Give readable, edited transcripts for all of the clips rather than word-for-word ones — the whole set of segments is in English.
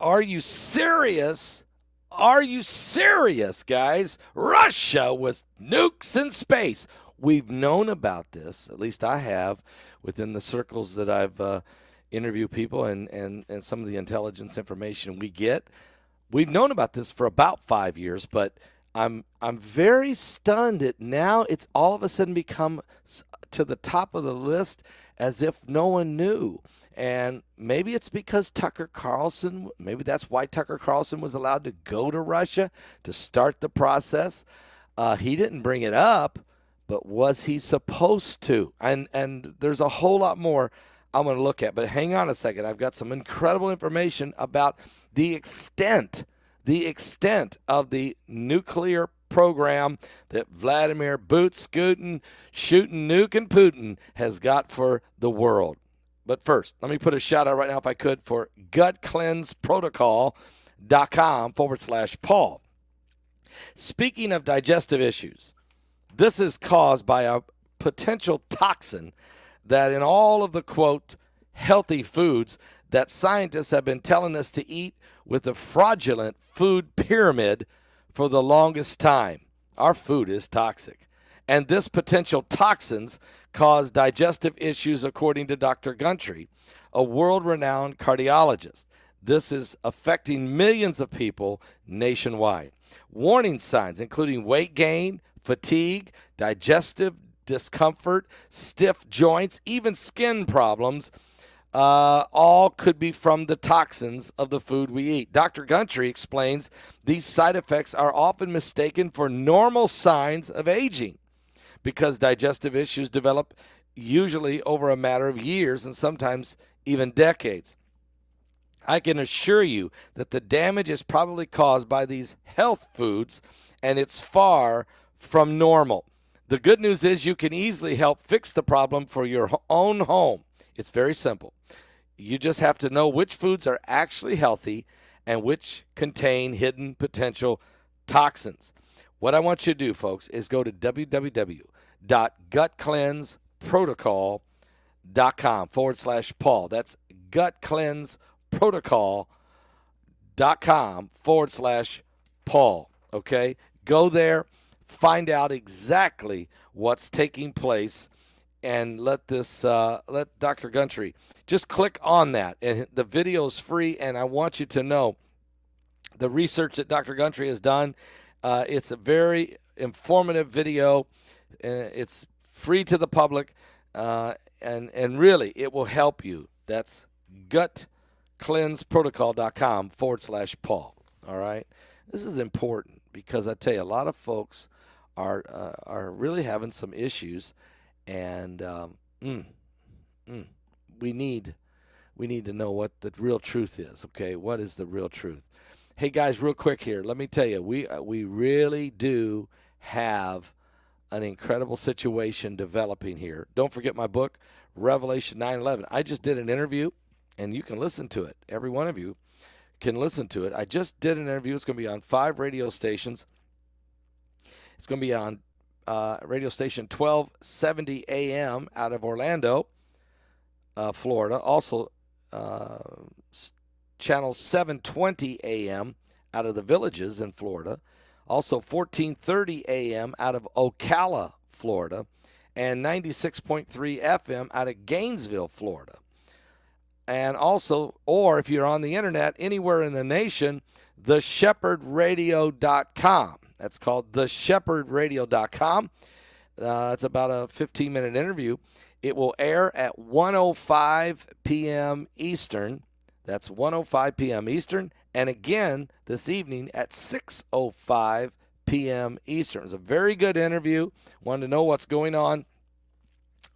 Are you serious? Are you serious, guys? Russia with nukes in space. We've known about this, at least I have, within the circles that I've interviewed people and some of the intelligence information we get. We've known about this for about 5 years, but I'm very stunned that now it's all of a sudden become to the top of the list as if no one knew. And maybe it's because Tucker Carlson, maybe that's why Tucker Carlson was allowed to go to Russia to start the process. He didn't bring it up, but was he supposed to? And there's a whole lot more I'm going to look at. But hang on a second. I've got some incredible information about the extent of the nuclear program that Vladimir Boot-Scootin' Shootin' Nuke and Putin has got for the world. But first, let me put a shout out right now, if I could, for gutcleanseprotocol.com/Paul. Speaking of digestive issues, this is caused by a potential toxin that in all of the, quote, healthy foods that scientists have been telling us to eat with the fraudulent food pyramid for the longest time. Our food is toxic. And this potential toxins cause digestive issues, according to Dr. Gundry, a world-renowned cardiologist. This is affecting millions of people nationwide. Warning signs including weight gain, fatigue, digestive discomfort, stiff joints, even skin problems, all could be from the toxins of the food we eat. Dr. Gundry explains these side effects are often mistaken for normal signs of aging because digestive issues develop usually over a matter of years and sometimes even decades. I can assure you that the damage is probably caused by these health foods, and it's far from normal. The good news is you can easily help fix the problem for your own home. It's very simple. You just have to know which foods are actually healthy and which contain hidden potential toxins. What I want you to do, folks, is go to www.gutcleanseprotocol.com/Paul. That's gutcleanseprotocol.com/Paul. Okay? Go there, find out exactly what's taking place, and let Dr. Gundry just click on that. And the video is free, and I want you to know the research that Dr. Gundry has done. It's a very informative video. It's free to the public, and really it will help you. That's gutcleanseprotocol.com/Paul. All right? This is important because I tell you, a lot of folks are really having some issues. And we need to know what the real truth is. Okay, what is the real truth? Hey guys, real quick here, let me tell you, we really do have an incredible situation developing here. Don't forget my book, Revelation 9/11. I just did an interview, and you can listen to it. Every one of you can listen to it. I just did an interview. It's going to be on 5 radio stations. It's going to be on radio station 1270 AM out of Orlando, Florida. Also, channel 720 AM out of the Villages in Florida. Also, 1430 AM out of Ocala, Florida. And 96.3 FM out of Gainesville, Florida. And also, or if you're on the internet, anywhere in the nation, theshepherdradio.com. That's called theshepherdradio.com. It's about a 15-minute interview. It will air at 1:05 p.m. Eastern. That's 1:05 p.m. Eastern. And again, this evening at 6:05 p.m. Eastern. It's a very good interview. Wanted to know what's going on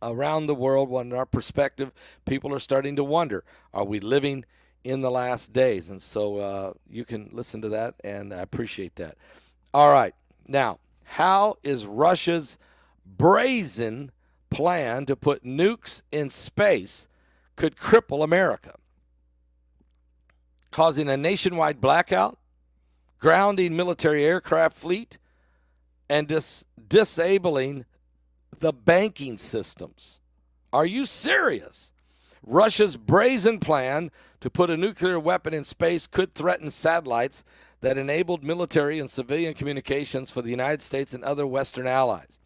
around the world. Wanted our perspective. People are starting to wonder, are we living in the last days? And so you can listen to that, and I appreciate that. All right. Now, how is Russia's brazen plan to put nukes in space could cripple America, causing a nationwide blackout, grounding military aircraft fleet, and disabling the banking systems? Are you serious? Russia's brazen plan to put a nuclear weapon in space could threaten satellites that enabled military and civilian communications for the United States and other Western allies.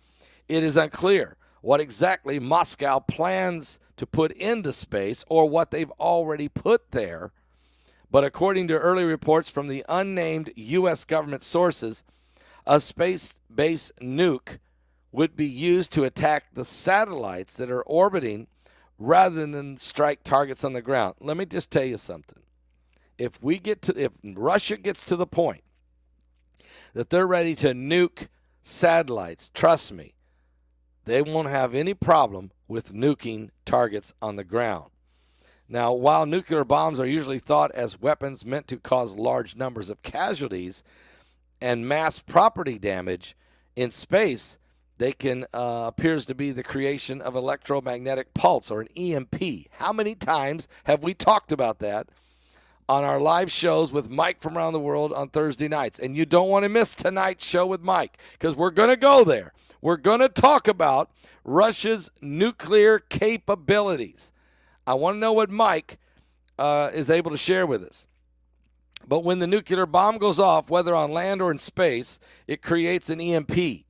It is unclear what exactly Moscow plans to put into space or what they've already put there, but according to early reports from the unnamed U.S. government sources, a space-based nuke would be used to attack the satellites that are orbiting rather than strike targets on the ground. Let me just tell you something. If Russia gets to the point that they're ready to nuke satellites, trust me, they won't have any problem with nuking targets on the ground. Now, while nuclear bombs are usually thought as weapons meant to cause large numbers of casualties and mass property damage in space, they can appears to be the creation of electromagnetic pulse, or an EMP. How many times have we talked about that on our live shows with Mike from around the world on Thursday nights? And you don't want to miss tonight's show with Mike, because we're going to go there. We're going to talk about Russia's nuclear capabilities. I want to know what Mike is able to share with us. But when the nuclear bomb goes off, whether on land or in space, it creates an EMP.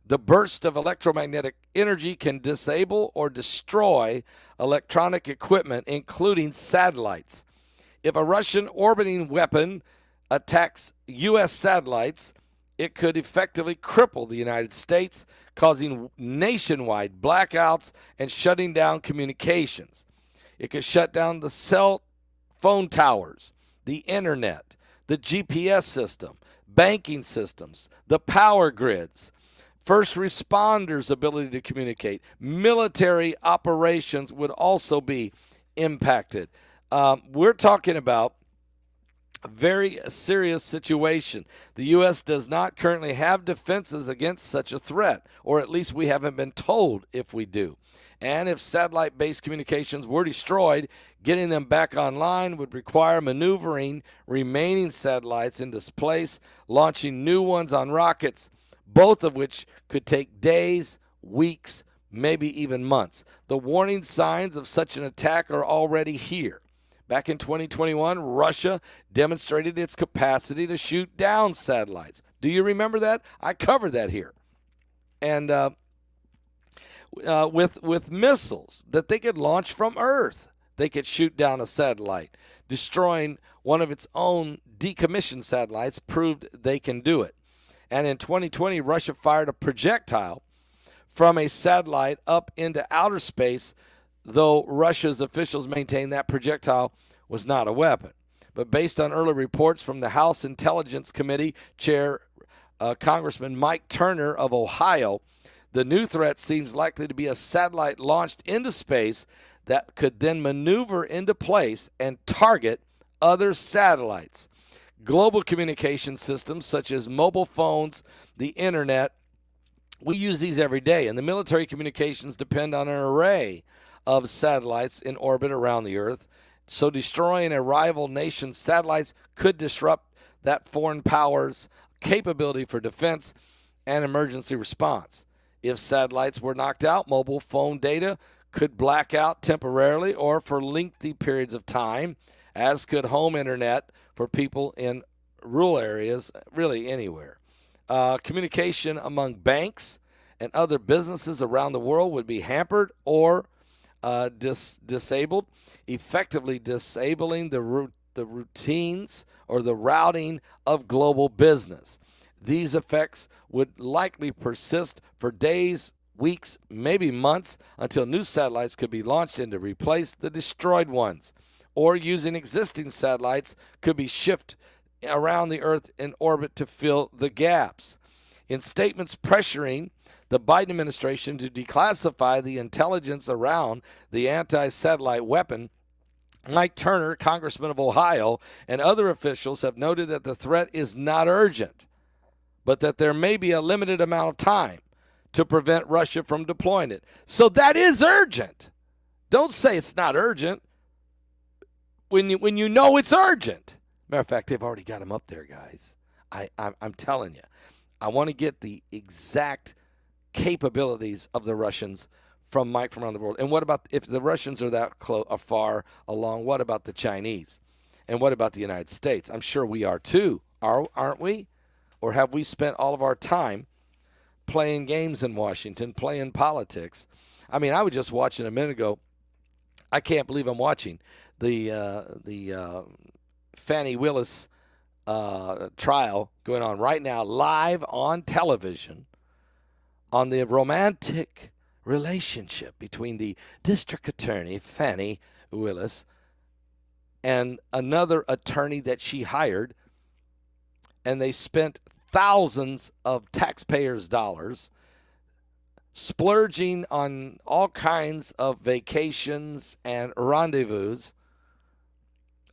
The burst of electromagnetic energy can disable or destroy electronic equipment, including satellites. If a Russian orbiting weapon attacks U.S. satellites, it could effectively cripple the United States, causing nationwide blackouts and shutting down communications. It could shut down the cell phone towers, the internet, the GPS system, banking systems, the power grids, first responders' ability to communicate. Military operations would also be impacted. We're talking about a very serious situation. The U.S. does not currently have defenses against such a threat, or at least we haven't been told if we do. And if satellite-based communications were destroyed, getting them back online would require maneuvering remaining satellites into place, launching new ones on rockets, both of which could take days, weeks, maybe even months. The warning signs of such an attack are already here. Back in 2021, Russia demonstrated its capacity to shoot down satellites. Do you remember that? I covered that here. And with missiles that they could launch from Earth, they could shoot down a satellite. Destroying one of its own decommissioned satellites proved they can do it. And in 2020, Russia fired a projectile from a satellite up into outer space, though Russia's officials maintain that projectile was not a weapon. But based on early reports from the House Intelligence Committee Chair, Congressman Mike Turner of Ohio, the new threat seems likely to be a satellite launched into space that could then maneuver into place and target other satellites. Global communication systems such as mobile phones, the internet, we use these every day, and the military communications depend on an array of satellites in orbit around the Earth. So destroying a rival nation's satellites could disrupt that foreign power's capability for defense and emergency response. If satellites were knocked out, mobile phone data could black out temporarily or for lengthy periods of time, as could home internet for people in rural areas, really anywhere. Communication among banks and other businesses around the world would be hampered or disabled, effectively disabling the routines or the routing of global business. These effects would likely persist for days, weeks, maybe months, until new satellites could be launched in to replace the destroyed ones, or using existing satellites could be shifted around the Earth in orbit to fill the gaps. In statements pressuring the Biden administration to declassify the intelligence around the anti-satellite weapon, Mike Turner, Congressman of Ohio, and other officials have noted that the threat is not urgent, but that there may be a limited amount of time to prevent Russia from deploying it. So that is urgent. Don't say it's not urgent when you know it's urgent. Matter of fact, they've already got them up there, guys. I'm telling you. I want to get the exact capabilities of the Russians from Mike from around the world. And what about if the Russians are that far along? What about the Chinese? And what about the United States? I'm sure we are too, aren't we? Or have we spent all of our time playing games in Washington, playing politics? I mean, I was just watching a minute ago. I can't believe I'm watching the Fani Willis trial going on right now, live on television, on the romantic relationship between the district attorney, Fani Willis, and another attorney that she hired. And they spent thousands of taxpayers' dollars splurging on all kinds of vacations and rendezvous.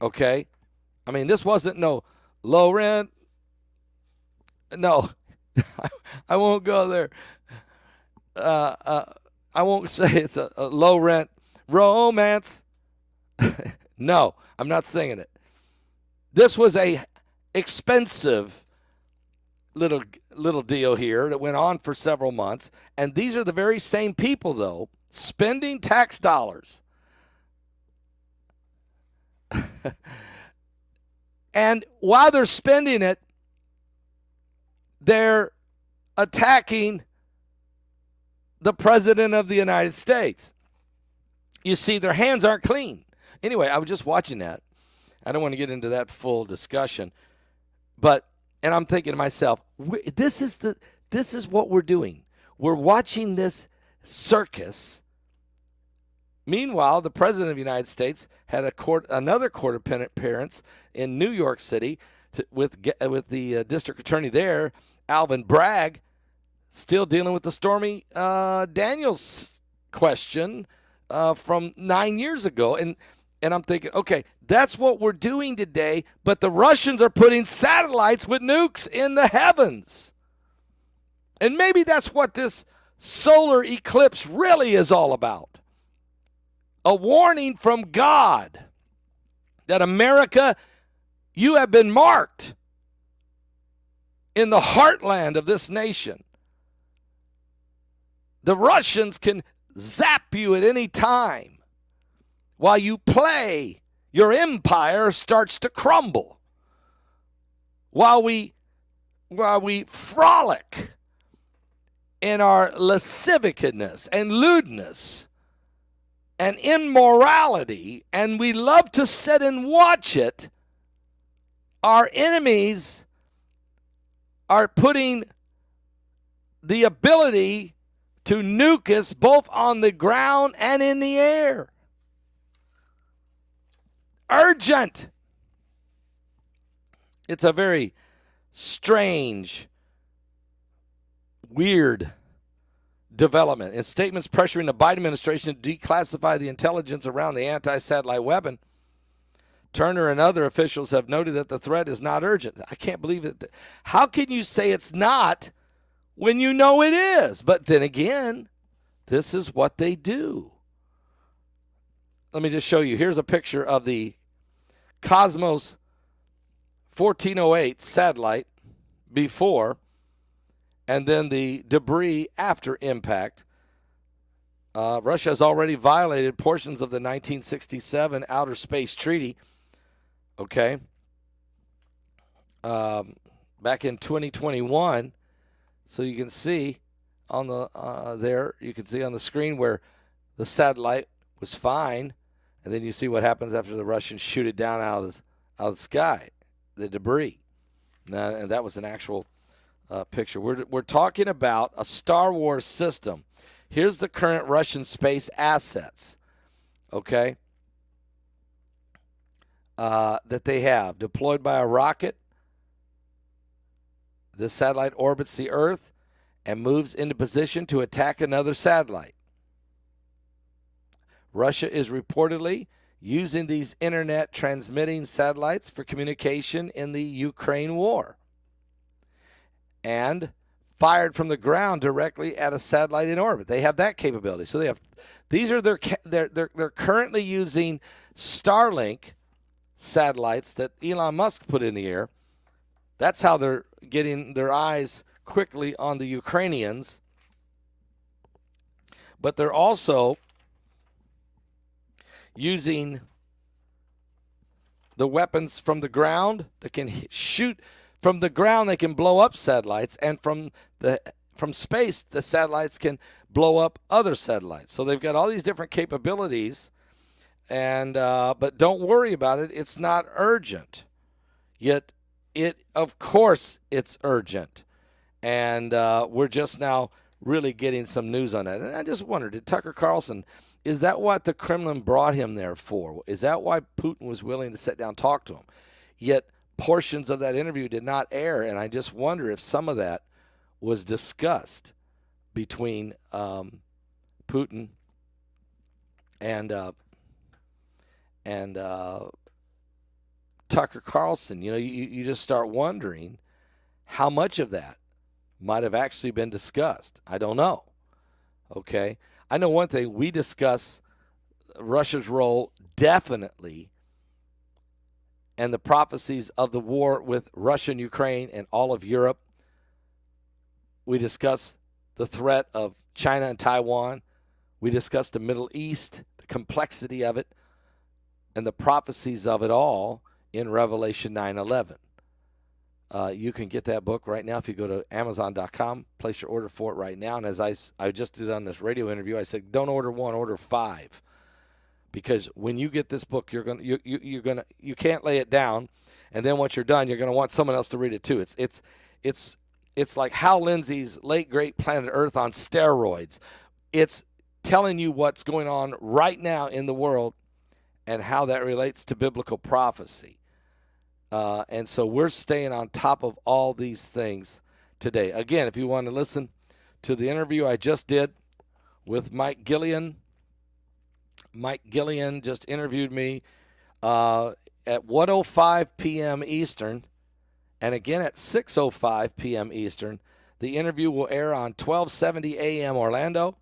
Okay? I mean, this wasn't no low rent. No, I won't go there. I won't say it's a low rent romance. No, I'm not singing it. This was a expensive little deal here that went on for several months. And these are the very same people, though, spending tax dollars. And while they're spending it, they're attacking the President of the United States. You see, their hands aren't clean. Anyway, I was just watching that. I don't want to get into that full discussion. And I'm thinking to myself, this is what we're doing. We're watching this circus. Meanwhile, the President of the United States had another court appearance in New York City with the district attorney there, Alvin Bragg, still dealing with the Stormy Daniels question from 9 years ago. And I'm thinking, okay, that's what we're doing today, but the Russians are putting satellites with nukes in the heavens. And maybe that's what this solar eclipse really is all about. A warning from God that America, you have been marked in the heartland of this nation. The Russians can zap you at any time. While you play, your empire starts to crumble. While we frolic in our lasciviousness and lewdness and immorality, and we love to sit and watch it, our enemies are putting the ability to nuke us both on the ground and in the air. Urgent. It's a very strange, weird development. In statements pressuring the Biden administration to declassify the intelligence around the anti-satellite weapon, Turner and other officials have noted that the threat is not urgent. I can't believe it. How can you say it's not when you know it is? But then again, this is what they do. Let me just show you. Here's a picture of the Cosmos 1408 satellite before, and then the debris after impact. Russia has already violated portions of the 1967 Outer Space Treaty. Okay. Back in 2021. So you can see on the there, you can see on the screen where the satellite was fine. And then you see what happens after the Russians shoot it down out of the sky, the debris. And that was an actual picture. We're talking about a Star Wars system. Here's the current Russian space assets, okay, that they have. Deployed by a rocket, the satellite orbits the Earth and moves into position to attack another satellite. Russia is reportedly using these internet transmitting satellites for communication in the Ukraine war and fired from the ground directly at a satellite in orbit. They have that capability. So they're currently using Starlink satellites that Elon Musk put in the air. That's how they're getting their eyes quickly on the Ukrainians. but they're also using the weapons from the ground that can shoot from the ground. They can blow up satellites, and from space, the satellites can blow up other satellites. So they've got all these different capabilities, and but don't worry about it. It's not urgent. Yet, of course, it's urgent, and we're just now really getting some news on that. And I just wondered, did Tucker Carlson? Is that what the Kremlin brought him there for? Is that why Putin was willing to sit down and talk to him? Yet portions of that interview did not air, and I just wonder if some of that was discussed between Putin and Tucker Carlson. You know, you just start wondering how much of that might have actually been discussed. I don't know. Okay. I know one thing. We discuss Russia's role definitely, and the prophecies of the war with Russia and Ukraine and all of Europe. We discuss the threat of China and Taiwan. We discuss the Middle East, the complexity of it, and the prophecies of it all in Revelation 9:11. You can get that book right now if you go to Amazon.com. Place your order for it right now. And as I just did on this radio interview, I said, don't order one, order 5, because when you get this book, you can't lay it down, and then once you're done, you're gonna want someone else to read it too. It's like Hal Lindsey's Late Great Planet Earth on steroids. It's telling you what's going on right now in the world and how that relates to biblical prophecy. And so we're staying on top of all these things today. Again, if you want to listen to the interview I just did with Mike Gillian just interviewed me at 1:05 p.m. Eastern, and again at 6:05 p.m. Eastern. The interview will air on 1270 a.m. Orlando,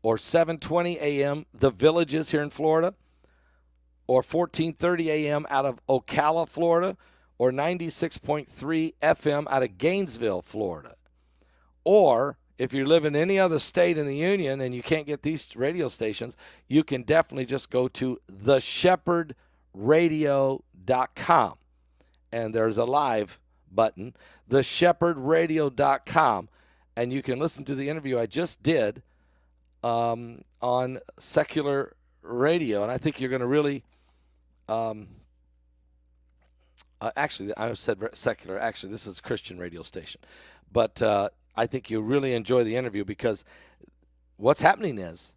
or 720 a.m. The Villages here in Florida, or 1430 a.m. out of Ocala, Florida, or 96.3 FM out of Gainesville, Florida. Or if you live in any other state in the union and you can't get these radio stations, you can definitely just go to theshepherdradio.com. And there's a live button, theshepherdradio.com. And you can listen to the interview I just did on secular radio. And I think you're going to really actually, I said secular. Actually, this is a Christian radio station. But I think you'll really enjoy the interview, because what's happening is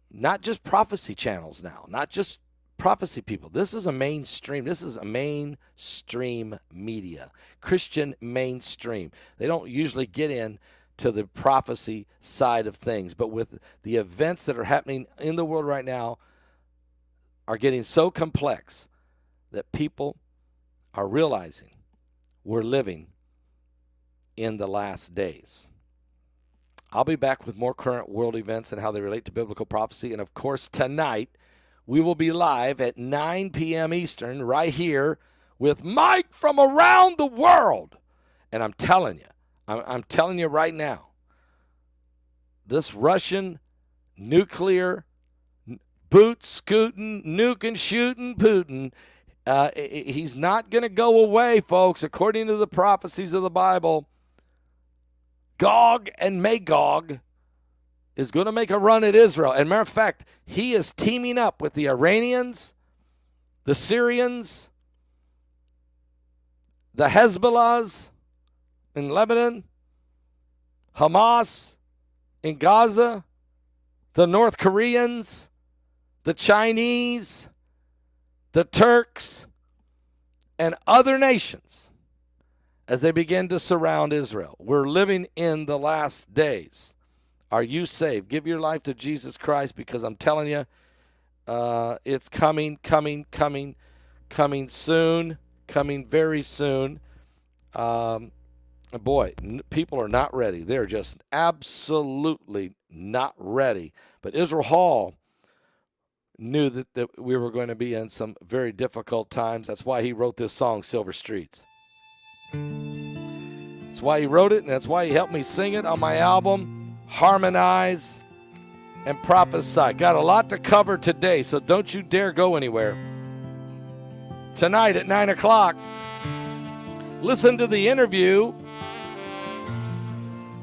not just prophecy channels now, not just prophecy people. This is a mainstream media, Christian mainstream. They don't usually get in to the prophecy side of things, but with the events that are happening in the world right now are getting so complex that people are realizing we're living in the last days. I'll be back with more current world events and how they relate to biblical prophecy. And, of course, tonight we will be live at 9 p.m. Eastern right here with Mike from around the world. And I'm telling you right now, this Russian nuclear boot scooting, nuke and shooting Putin, he's not going to go away, folks. According to the prophecies of the Bible, Gog and Magog is going to make a run at Israel. And matter of fact, he is teaming up with the Iranians, the Syrians, the Hezbollahs in Lebanon, Hamas in Gaza, the North Koreans, the Chinese, the Turks, and other nations as they begin to surround Israel. We're living in the last days. Are you saved? Give your life to Jesus Christ, because I'm telling you, it's coming soon, coming very soon. Boy, people are not ready. They're just absolutely not ready. But Israel Hall knew that we were going to be in some very difficult times. That's why he wrote this song, Silver Streets. That's why he wrote it, and that's why he helped me sing it on my album. harmonize, and prophesy. Got a lot to cover today, so don't you dare go anywhere. Tonight at 9 o'clock, listen to the interview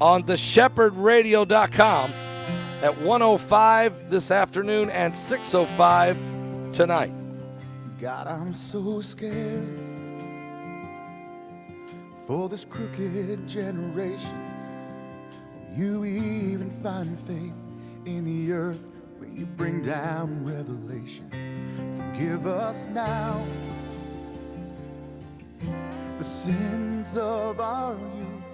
on theshepherdradio.com at 1:05 this afternoon and 6:05 tonight. God, I'm so scared for this crooked generation. You even find faith in the earth when you bring down revelation. Forgive us now the sins of our youth,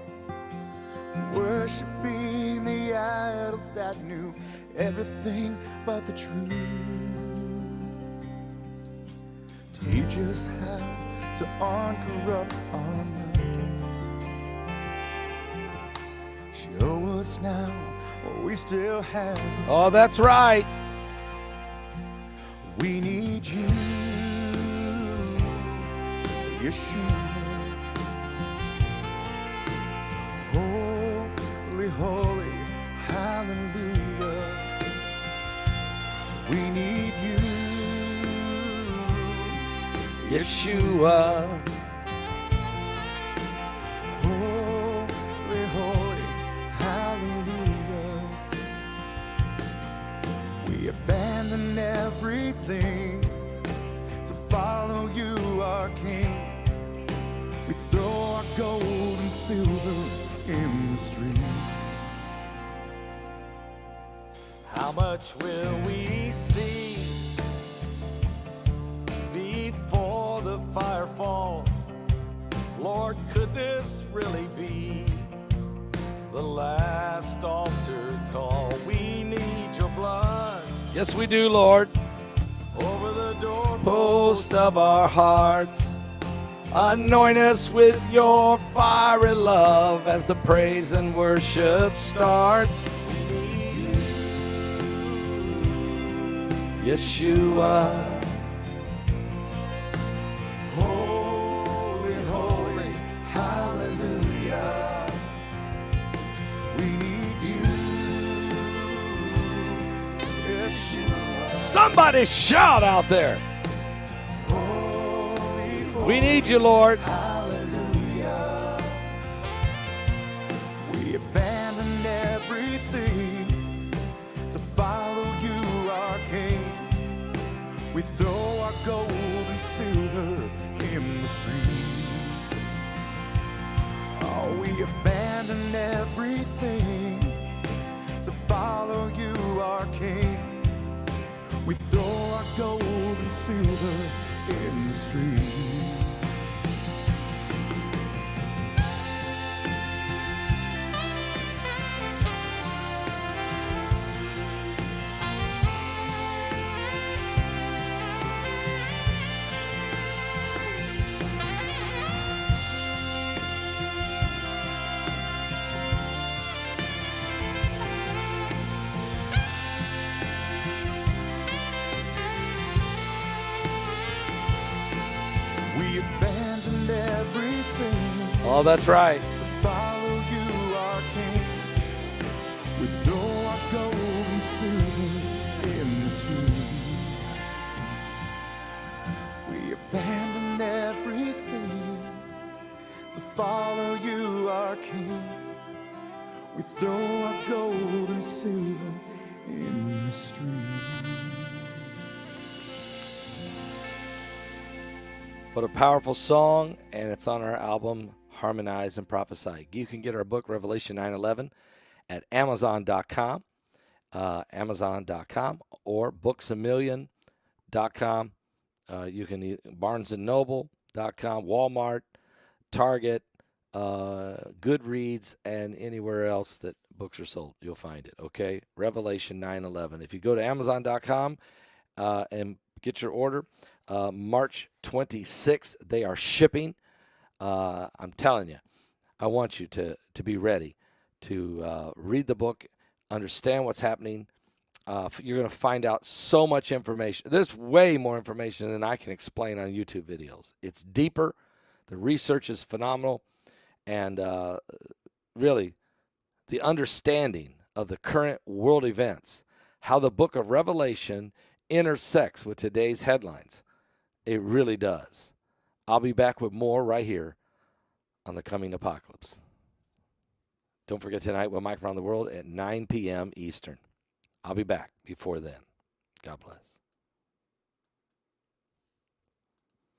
worshiping the idols that knew everything but the truth. Teach us how to uncorrupt our minds. Show us now what we still have. Oh, that's right. We need you, Yeshua. Holy, holy, hallelujah. We need you, Yeshua. holy, holy, hallelujah. We abandon everything to follow you, our King. We throw our gold and silver in the streets. How much will we see before the fire falls? Lord, could this really be the last altar call? We need your blood. Yes, we do, Lord. Over the doorpost of our hearts. Anoint us with your fiery love as the praise and worship starts. We need you, Yeshua. Holy, holy, hallelujah. We need you, Yeshua. Somebody shout out there. Holy, holy, We need you, Lord. hallelujah. We abandon everything to follow you, our King. We throw our gold and silver in the streets. Oh, we abandon everything to follow you, our King. We throw our gold and silver in the streets. We abandoned everything Oh, that's right. to follow you, our King. We throw our gold and silver in the streets. We abandoned everything to follow you, our King. We throw our gold and silver in the streets. What a powerful song, and it's on our album, Harmonize and Prophesy. You can get our book, Revelation 9:11, at Amazon.com, Amazon.com, or BooksAMillion.com. You can BarnesandNoble.com, Walmart, Target, Goodreads, and anywhere else that books are sold. You'll find it, okay? Revelation 9:11. If you go to Amazon.com and get your order, March 26th, they are shipping. I'm telling you, I want you to be ready to read the book, understand what's happening. You're going to find out so much information. There's way more information than I can explain on YouTube videos. It's deeper. The research is phenomenal. And really, the understanding of the current world events, how the book of Revelation intersects with today's headlines. It really does. I'll be back with more right here on the coming apocalypse. Don't forget tonight with Mike Around the World at 9 p.m. Eastern. I'll be back before then. God bless.